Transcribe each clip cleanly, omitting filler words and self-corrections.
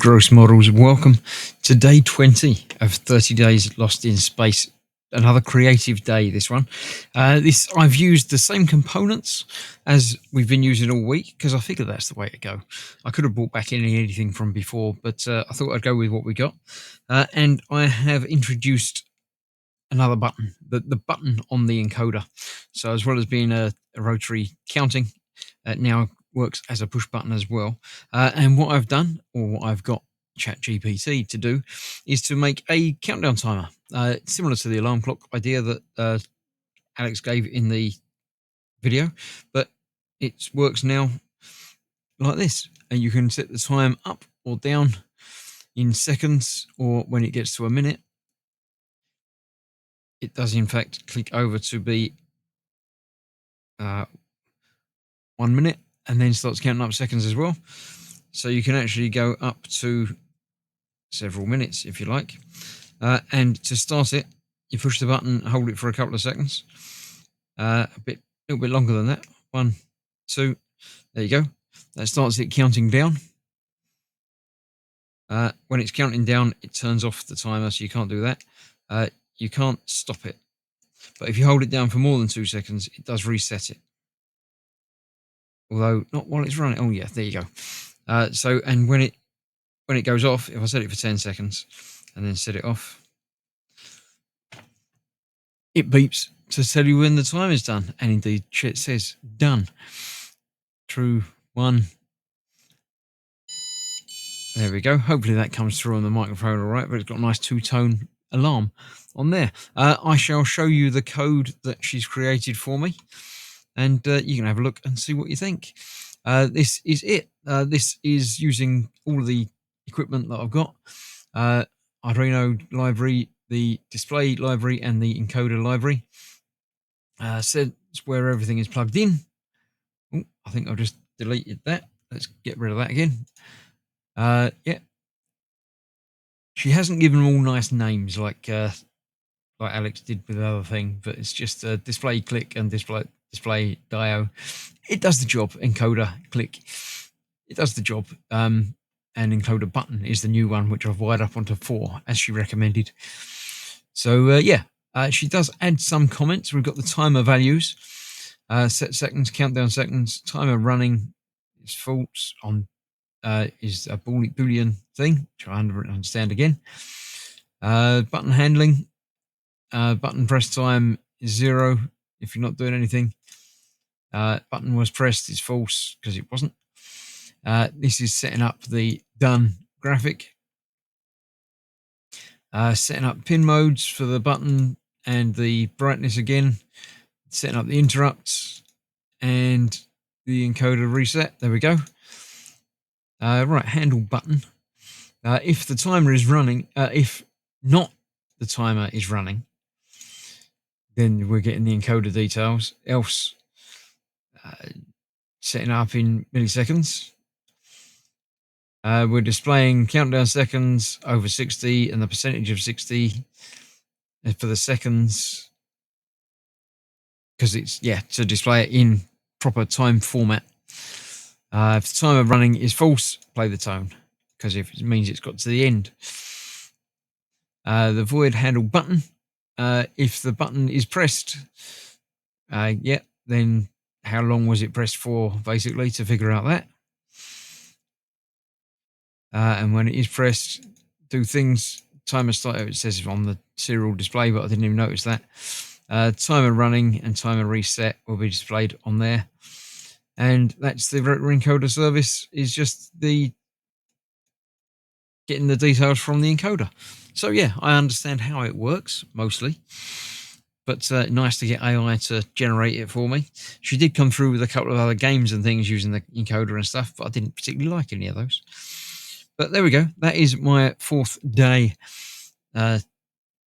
Gross Models. Welcome to day 20 of 30 Days Lost in Space. Another creative day, this one. I've used the same components as we've been using all week because I figured that's the way to go. I could have brought back anything from before, but I thought I'd go with what we got. And I have introduced another button, the button on the encoder. So as well as being a rotary counting, now works as a push button as well. And what I've done, or what I've got ChatGPT to do, is to make a countdown timer, similar to the alarm clock idea that Alex gave in the video, but it works now like this. And you can set the time up or down in seconds, or when it gets to a minute. It does, in fact, click over to be 1 minute, and then starts counting up seconds as well. So you can actually go up to several minutes if you like. And to start it, you push the button, hold it for a couple of seconds. A little bit longer than that. 1, 2, there you go. That starts it counting down. When it's counting down, it turns off the timer, so you can't do that. You can't stop it. But if you hold it down for more than 2 seconds, it does reset it. Although not while it's running. Oh yeah, there you go. And when it goes off, if I set it for 10 seconds and then set it off, it beeps to tell you when the time is done. And indeed, it says done. True 1. There we go. Hopefully that comes through on the microphone all right, but it's got a nice 2-tone alarm on there. I shall show you the code that she's created for me, and you can have a look and see what you think. This is it. This is using all of the equipment that I've got. Arduino library, the display library, and the encoder library. Says where everything is plugged in. Oh, I think I've just deleted that. Let's get rid of that again. Yeah. She hasn't given them all nice names like Alex did with the other thing, but it's just display click and display dio. It does the job. Encoder click, it does the job. And encoder button is the new one, which I've wired up onto 4 as she recommended. So she does add some comments. We've got the timer values, set seconds, countdown seconds, timer running is false on is a Boolean thing, which I understand again. Button handling, button press time is 0 if you're not doing anything. Button was pressed is false because it wasn't. This is setting up the done graphic. Setting up pin modes for the button and the brightness again. Setting up the interrupts and the encoder reset. There we go. Right, handle button. If the timer is running, if not the timer is running, then we're getting the encoder details. Else, setting up in milliseconds. We're displaying countdown seconds over 60 and the percentage of 60 for the seconds, because it's to display it in proper time format. If the timer running is false, play the tone, because if it means it's got to the end. The void handle button. If the button is pressed, then how long was it pressed for, basically, to figure out that. And when it is pressed, do things. Timer start. It says on the serial display, but I didn't even notice that. Timer running and timer reset will be displayed on there. And that's the rotary encoder service, is just the getting the details from the encoder. So yeah, I understand how it works mostly, but nice to get AI to generate it for me. She did come through with a couple of other games and things using the encoder and stuff, but I didn't particularly like any of those. But there we go. That is my 4th day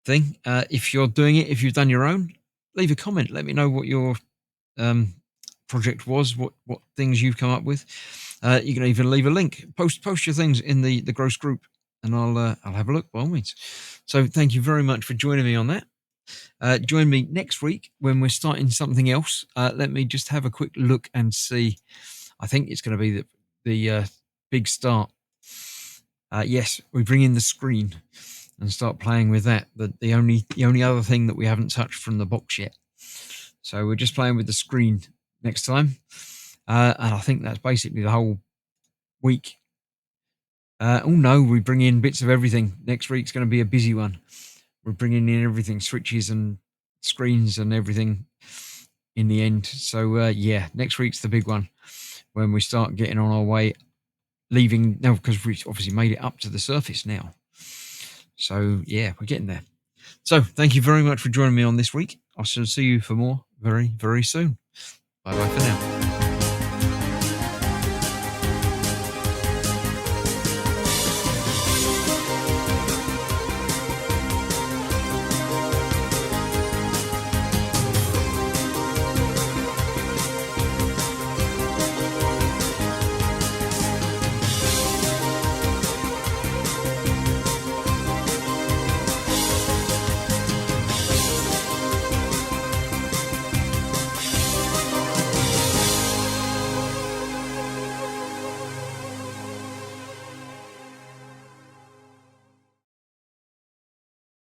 thing. If you're doing it, if you've done your own, leave a comment. Let me know what your project was, what things you've come up with. You can even leave a link. Post your things in the Gross group, and I'll have a look by all means. So thank you very much for joining me on that. Join me next week when we're starting something else. Let me just have a quick look and see. I think it's going to be the big start Yes, we bring in the screen and start playing with that. But the only other thing that we haven't touched from the box yet. So we're just playing with the screen next time. And I think that's basically the whole week. Oh no, we bring in bits of everything. Next week's going to be a busy one. We're bringing in everything, switches and screens and everything in the end. So yeah, next week's the big one when we start getting on our way, leaving now, because we've obviously made it up to the surface now. So yeah, we're getting there. So thank you very much for joining me on this week. I shall see you for more very, very soon. Bye bye for now.